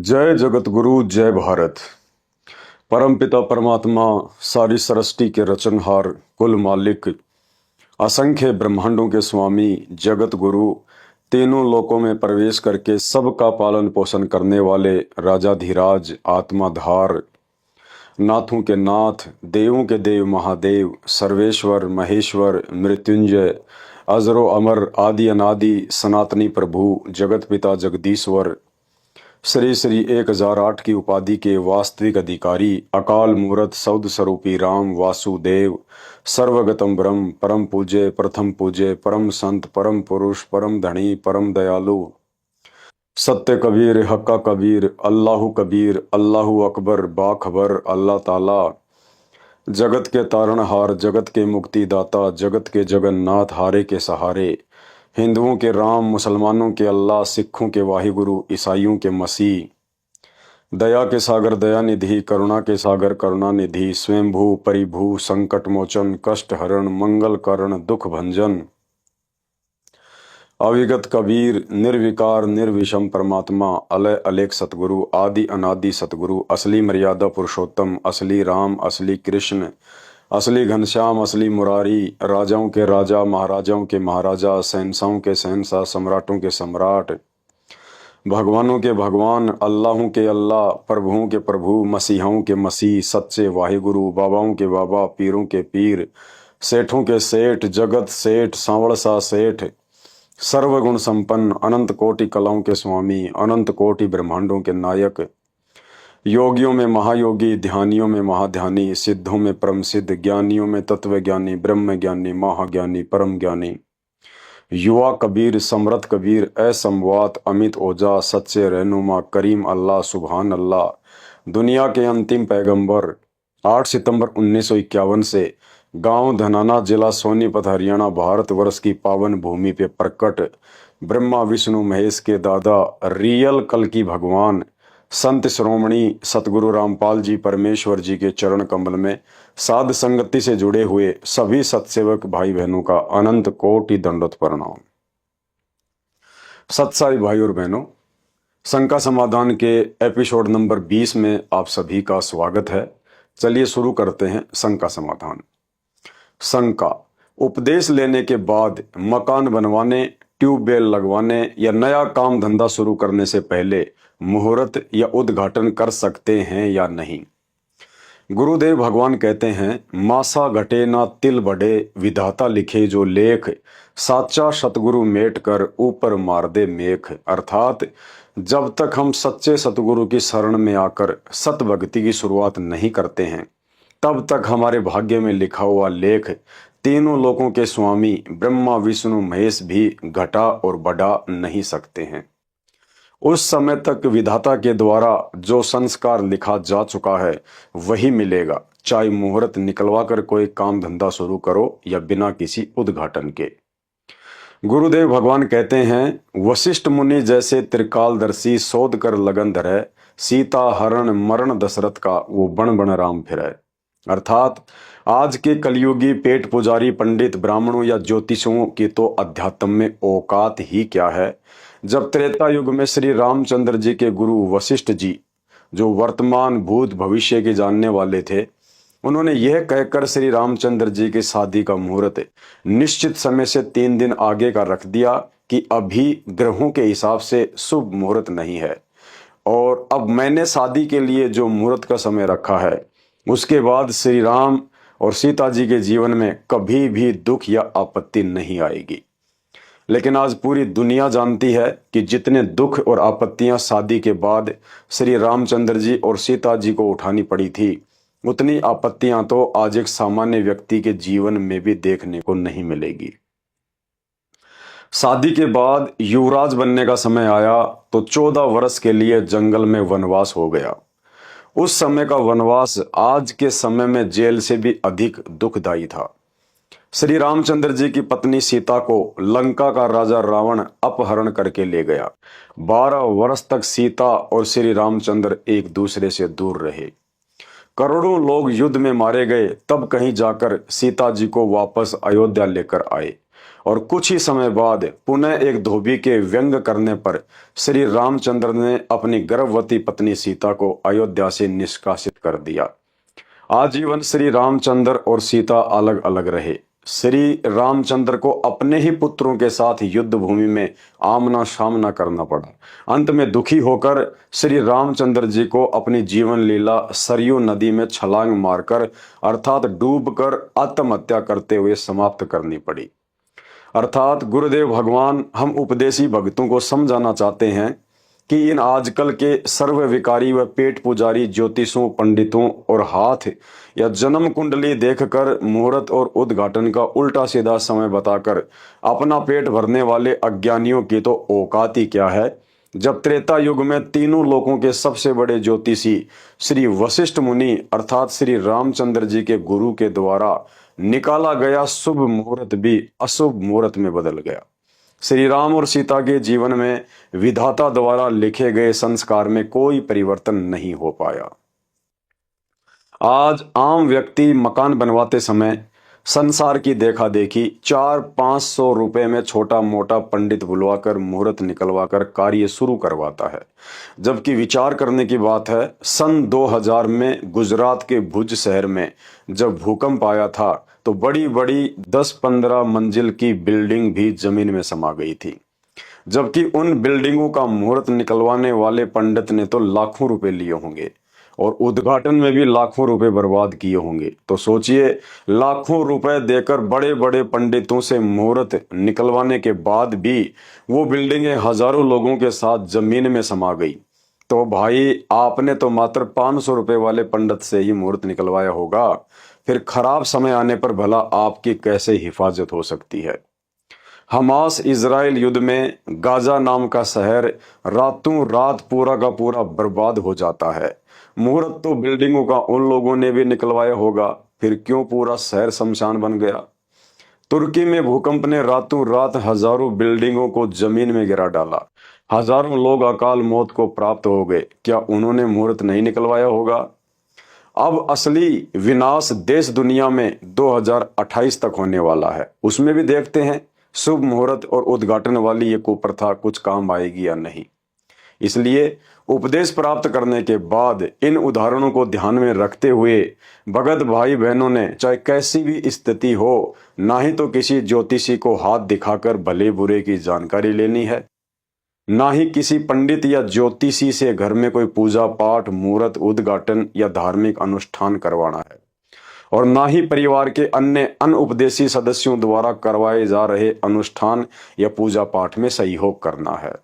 जय जगत गुरु जय भारत। परमपिता परमात्मा सारी सृष्टि के रचनहार कुल मालिक असंख्य ब्रह्मांडों के स्वामी जगत गुरु तीनों लोकों में प्रवेश करके सबका पालन पोषण करने वाले राजाधिराज आत्माधार नाथों के नाथ देवों के देव महादेव सर्वेश्वर महेश्वर मृत्युंजय अजरो अमर आदि अनादि सनातनी प्रभु जगत पिता जगदीश्वर श्री श्री 1008 की उपाधि के वास्तविक अधिकारी अकाल मूर्त सौद स्वरूपी राम वासुदेव सर्वगतम ब्रह्म परम पूज्य प्रथम पूज्य परम संत परम पुरुष परम धनी परम दयालु सत्य कबीर हक्का कबीर अल्लाहु अकबर बाखबर अल्लाह ताला जगत के तारणहार जगत के मुक्तिदाता जगत के जगन्नाथ हारे के सहारे हिंदुओं के राम मुसलमानों के अल्लाह सिखों के वाहिगुरु ईसाइयों के मसीह दया के सागर दया निधि करुणा के सागर करुणा निधि स्वयंभू परिभू संकट मोचन कष्ट हरण मंगल करण दुख भंजन अविगत कबीर निर्विकार निर्विषम परमात्मा अलय अलेख सतगुरु आदि अनादि सतगुरु असली मर्यादा पुरुषोत्तम असली राम असली कृष्ण असली घनश्याम असली मुरारी राजाओं के राजा महाराजाओं के महाराजा शहंशाहों के शहंशाह सम्राटों के सम्राट भगवानों के भगवान अल्लाहों के अल्लाह प्रभुओं के प्रभु मसीहों के मसीह सच्चे वाहिगुरु बाबाओं के बाबा पीरों के पीर सेठों के सेठ जगत सेठ सांवड़सा सेठ सर्वगुण संपन्न अनंत कोटि कलाओं के स्वामी अनंत कोटि ब्रह्मांडों के नायक योगियों में महायोगी ध्यानियों में महाध्यानी सिद्धों में परम सिद्ध ज्ञानियों में तत्वज्ञानी ब्रह्म ज्ञानी महाज्ञानी परम ज्ञानी युवा कबीर समरथ कबीर असंवात अमित ओजा सच्चे रहनुमा करीम अल्लाह सुभान अल्लाह दुनिया के अंतिम पैगंबर 8 सितंबर 1951 से गांव धनाना जिला सोनीपत हरियाणा भारतवर्ष की पावन भूमि पे प्रकट ब्रह्मा विष्णु महेश के दादा रियल कल की भगवान संत श्रोमणी सतगुरु रामपाल जी परमेश्वर जी के चरण कमल में साध संगति से जुड़े हुए सभी सत्सेवक भाई बहनों का अनंत कोटि दंडोत प्रणाम। सत्साई भाई और बहनों, शंका समाधान के एपिसोड नंबर 20 में आप सभी का स्वागत है। चलिए शुरू करते हैं शंका समाधान। शंका: उपदेश लेने के बाद मकान बनवाने ट्यूबवेल लगवाने या नया काम धंधा शुरू करने से पहले मुहूर्त या उद्घाटन कर सकते हैं या नहीं। गुरुदेव भगवान कहते हैं, मासा घटे ना तिल बढ़े विधाता लिखे जो लेख साचा सतगुरु मेट कर ऊपर मार दे मेख। अर्थात जब तक हम सच्चे सतगुरु की शरण में आकर सत भक्ति की शुरुआत नहीं करते हैं तब तक हमारे भाग्य में लिखा हुआ लेख तीनों लोकों के स्वामी ब्रह्मा विष्णु महेश भी घटा और बढ़ा नहीं सकते हैं। उस समय तक विधाता के द्वारा जो संस्कार लिखा जा चुका है वही मिलेगा, चाहे मुहूर्त निकलवा कर कोई काम धंधा शुरू करो या बिना किसी उद्घाटन के। गुरुदेव भगवान कहते हैं, वशिष्ठ मुनि जैसे त्रिकालदर्शी शोध कर लगन धरे सीता हरण मरण दशरथ का वो बण बण राम फिरे। अर्थात आज के कलयुगी पेट पुजारी पंडित ब्राह्मणों या ज्योतिषों की तो अध्यात्म में औकात ही क्या है। जब त्रेता युग में श्री रामचंद्र जी के गुरु वशिष्ठ जी, जो वर्तमान भूत भविष्य के जानने वाले थे, उन्होंने यह कहकर श्री रामचंद्र जी की शादी का मुहूर्त निश्चित समय से 3 दिन आगे का रख दिया कि अभी ग्रहों के हिसाब से शुभ मुहूर्त नहीं है और अब मैंने शादी के लिए जो मुहूर्त का समय रखा है उसके बाद श्री राम और सीता जी के जीवन में कभी भी दुख या आपत्ति नहीं आएगी। लेकिन आज पूरी दुनिया जानती है कि जितने दुख और आपत्तियां शादी के बाद श्री रामचंद्र जी और सीता जी को उठानी पड़ी थी, उतनी आपत्तियां तो आज एक सामान्य व्यक्ति के जीवन में भी देखने को नहीं मिलेगी। शादी के बाद युवराज बनने का समय आया तो 14 वर्ष के लिए जंगल में वनवास हो गया। उस समय का वनवास आज के समय में जेल से भी अधिक दुखदायी था। श्री रामचंद्र जी की पत्नी सीता को लंका का राजा रावण अपहरण करके ले गया। 12 वर्ष तक सीता और श्री रामचंद्र एक दूसरे से दूर रहे। करोड़ों लोग युद्ध में मारे गए, तब कहीं जाकर सीता जी को वापस अयोध्या लेकर आए और कुछ ही समय बाद पुनः एक धोबी के व्यंग करने पर श्री रामचंद्र ने अपनी गर्भवती पत्नी सीता को अयोध्या से निष्कासित कर दिया। आजीवन श्री रामचंद्र और सीता अलग अलग रहे। श्री रामचंद्र को अपने ही पुत्रों के साथ युद्ध भूमि में आमना सामना करना पड़ा। अंत में दुखी होकर श्री रामचंद्र जी को अपनी जीवन लीला सरयू नदी में छलांग मारकर अर्थात डूबकर आत्महत्या करते हुए समाप्त करनी पड़ी। अर्थात गुरुदेव भगवान हम उपदेशी भक्तों को समझाना चाहते हैं कि इन आजकल के सर्वविकारी व पेट पुजारी ज्योतिषों, पंडितों और हाथ या जन्म कुंडली देखकर मुहूर्त और उद्घाटन का उल्टा सीधा समय बताकर अपना पेट भरने वाले अज्ञानियों की तो औकात ही क्या है। जब त्रेता युग में तीनों लोकों के सबसे बड़े ज्योतिषी श्री वशिष्ठ मुनि अर्थात श्री रामचंद्र जी के गुरु के द्वारा निकाला गया शुभ मुहूर्त भी अशुभ मुहूर्त में बदल गया। श्री राम और सीता के जीवन में विधाता द्वारा लिखे गए संस्कार में कोई परिवर्तन नहीं हो पाया। आज आम व्यक्ति मकान बनवाते समय संसार की देखा देखी 400-500 रुपए में छोटा मोटा पंडित बुलवाकर मुहूर्त निकलवाकर कार्य शुरू करवाता है। जबकि विचार करने की बात है, सन 2000 में गुजरात के भुज शहर में जब भूकंप आया था तो बड़ी बड़ी 10-15 मंजिल की बिल्डिंग भी जमीन में समा गई थी। जबकि उन बिल्डिंगों का मुहूर्त निकलवाने वाले पंडित ने तो लाखों रुपए लिए होंगे और उद्घाटन में भी लाखों रुपए बर्बाद किए होंगे। तो सोचिए, लाखों रुपए देकर बड़े बड़े पंडितों से मुहूर्त निकलवाने के बाद भी वो बिल्डिंगें हजारों लोगों के साथ जमीन में समा गई। तो भाई, आपने तो मात्र 500 रुपए वाले पंडित से ही मुहूर्त निकलवाया होगा, फिर खराब समय आने पर भला आपकी कैसे हिफाजत हो सकती है। हमास इजराइल युद्ध में गाजा नाम का शहर रातों रात पूरा का पूरा बर्बाद हो जाता है। मुहूर्त तो बिल्डिंगों का उन लोगों ने भी निकलवाया होगा, फिर क्यों पूरा शहर शमशान बन गया। तुर्की में भूकंप ने रातों रात हजारों बिल्डिंगों को जमीन में गिरा डाला, हजारों लोग अकाल मौत को प्राप्त हो गए। क्या उन्होंने मुहूर्त नहीं निकलवाया होगा। अब असली विनाश देश दुनिया में 2028 तक होने वाला है। उसमें भी देखते हैं शुभ मुहूर्त और उद्घाटन वाली ये कुप्रथा कुछ काम आएगी या नहीं। इसलिए उपदेश प्राप्त करने के बाद इन उदाहरणों को ध्यान में रखते हुए भगत भाई बहनों ने चाहे कैसी भी स्थिति हो, ना ही तो किसी ज्योतिषी को हाथ दिखाकर भले बुरे की जानकारी लेनी है, ना ही किसी पंडित या ज्योतिषी से घर में कोई पूजा पाठ, मुहूर्त, उद्घाटन या धार्मिक अनुष्ठान करवाना है, और ना ही परिवार के अन्य अनउपदेशी सदस्यों द्वारा करवाए जा रहे अनुष्ठान या पूजा पाठ में सहयोग करना है।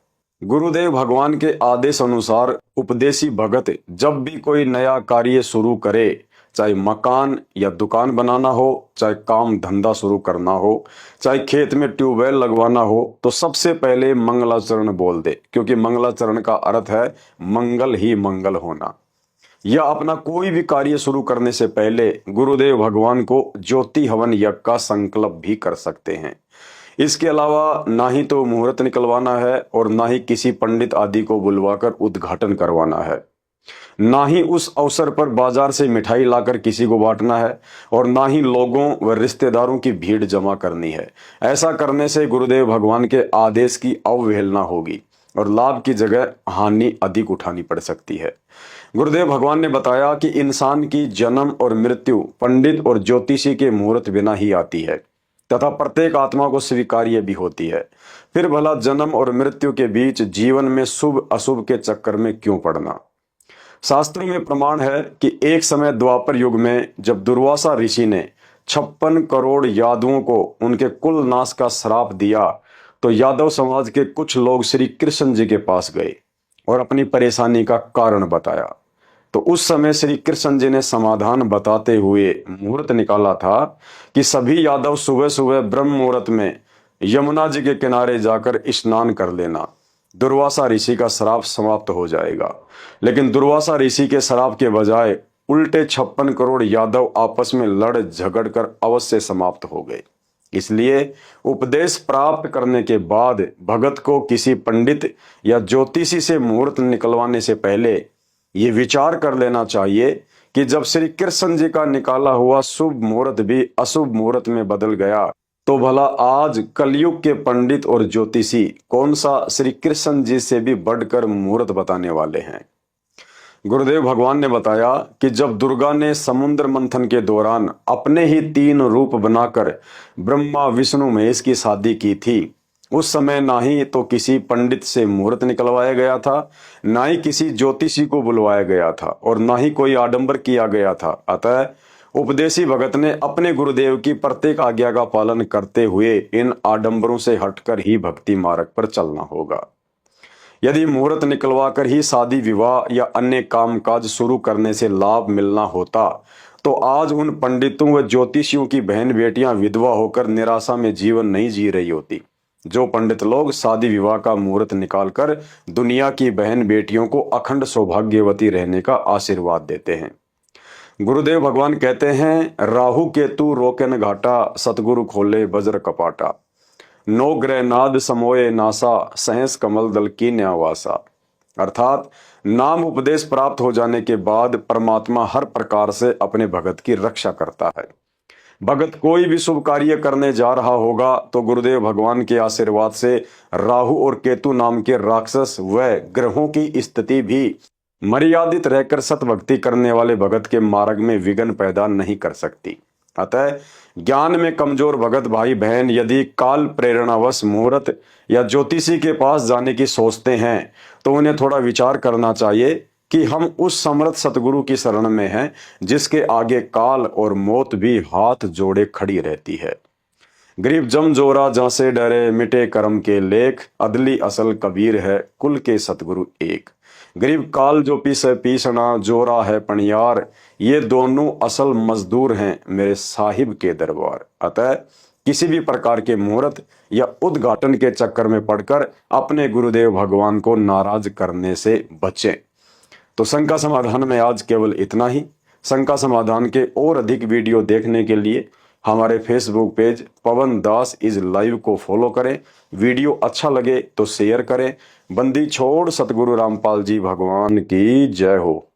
गुरुदेव भगवान के आदेश अनुसार उपदेशी भगत जब भी कोई नया कार्य शुरू करे, चाहे मकान या दुकान बनाना हो, चाहे काम धंधा शुरू करना हो, चाहे खेत में ट्यूबवेल लगवाना हो, तो सबसे पहले मंगलाचरण बोल दे, क्योंकि मंगलाचरण का अर्थ है मंगल ही मंगल होना। या अपना कोई भी कार्य शुरू करने से पहले गुरुदेव भगवान को ज्योति हवन यज्ञ का संकल्प भी कर सकते हैं। इसके अलावा ना ही तो मुहूर्त निकलवाना है और ना ही किसी पंडित आदि को बुलवाकर उद्घाटन करवाना है, ना ही उस अवसर पर बाजार से मिठाई लाकर किसी को बांटना है, और ना ही लोगों व रिश्तेदारों की भीड़ जमा करनी है। ऐसा करने से गुरुदेव भगवान के आदेश की अवहेलना होगी और लाभ की जगह हानि अधिक उठानी पड़ सकती है। गुरुदेव भगवान ने बताया कि इंसान की जन्म और मृत्यु पंडित और ज्योतिषी के मुहूर्त बिना ही आती है तथा प्रत्येक आत्मा को स्वीकार्य भी होती है। फिर भला जन्म और मृत्यु के बीच जीवन में शुभ अशुभ के चक्कर में क्यों पड़ना। शास्त्रों में प्रमाण है कि एक समय द्वापर युग में जब दुर्वासा ऋषि ने 56 करोड़ यादवों को उनके कुल नाश का श्राप दिया, तो यादव समाज के कुछ लोग श्री कृष्ण जी के पास गए और अपनी परेशानी का कारण बताया। तो उस समय श्री कृष्ण जी ने समाधान बताते हुए मुहूर्त निकाला था कि सभी यादव सुबह सुबह ब्रह्म मुहूर्त में यमुना जी के किनारे जाकर स्नान कर लेना, दुर्वासा ऋषि का श्राप समाप्त हो जाएगा। लेकिन दुर्वासा ऋषि के श्राप के बजाय उल्टे 56 करोड़ यादव आपस में लड़ झगड़ कर अवश्य समाप्त हो गए। इसलिए उपदेश प्राप्त करने के बाद भगत को किसी पंडित या ज्योतिषी से मुहूर्त निकलवाने से पहले ये विचार कर लेना चाहिए कि जब श्री कृष्ण जी का निकाला हुआ शुभ मुहूर्त भी अशुभ मुहूर्त में बदल गया, तो भला आज कलयुग के पंडित और ज्योतिषी कौन सा श्री कृष्ण जी से भी बढ़कर मुहूर्त बताने वाले हैं। गुरुदेव भगवान ने बताया कि जब दुर्गा ने समुद्र मंथन के दौरान अपने ही 3 रूप बनाकर ब्रह्मा विष्णु महेश की शादी की थी, उस समय ना ही तो किसी पंडित से मुहूर्त निकलवाया गया था, ना ही किसी ज्योतिषी को बुलवाया गया था और ना ही कोई आडंबर किया गया था। अतः उपदेशी भगत ने अपने गुरुदेव की प्रत्येक आज्ञा का पालन करते हुए इन आडंबरों से हटकर ही भक्ति मार्ग पर चलना होगा। यदि मुहूर्त निकलवा कर ही शादी विवाह या अन्य कामकाज शुरू करने से लाभ मिलना होता तो आज उन पंडितों व ज्योतिषियों की बहन बेटियां विधवा होकर निराशा में जीवन नहीं जी रही होती। जो पंडित लोग शादी विवाह का मुहूर्त निकालकर दुनिया की बहन बेटियों को अखंड सौभाग्यवती रहने का आशीर्वाद देते हैं। गुरुदेव भगवान कहते हैं, राहु केतु रोकन घाटा, सतगुरु खोले वज्र कपाटा, नो ग्रह नाद समोए नासा, सहस कमल दल की न्यावासा। अर्थात नाम उपदेश प्राप्त हो जाने के बाद परमात्मा हर प्रकार से अपने भगत की रक्षा करता है। भगत कोई भी शुभ कार्य करने जा रहा होगा तो गुरुदेव भगवान के आशीर्वाद से राहु और केतु नाम के राक्षस व ग्रहों की स्थिति भी मर्यादित रहकर सतभक्ति करने वाले भगत के मार्ग में विघ्न पैदा नहीं कर सकती। अतः ज्ञान में कमजोर भगत भाई बहन यदि काल प्रेरणावश मुहूर्त या ज्योतिषी के पास जाने की सोचते हैं तो उन्हें थोड़ा विचार करना चाहिए कि हम उस समर्थ सतगुरु की शरण में हैं जिसके आगे काल और मौत भी हाथ जोड़े खड़ी रहती है। गरीब जम जोरा जहाँ से डरे, मिटे कर्म के लेख, अदली असल कबीर है कुल के सतगुरु एक। गरीब काल जो पीसे पीसना, जोरा है पनियार, ये दोनों असल मजदूर हैं मेरे साहिब के दरबार। अतः किसी भी प्रकार के मुहूर्त या उद्घाटन के चक्कर में पड़कर अपने गुरुदेव भगवान को नाराज करने से बचें। तो शंका समाधान में आज केवल इतना ही। शंका समाधान के और अधिक वीडियो देखने के लिए हमारे Facebook page Pawan Das is live को फॉलो करें। वीडियो अच्छा लगे तो शेयर करें। बंदी छोड़ सतगुरु रामपाल जी भगवान की जय हो।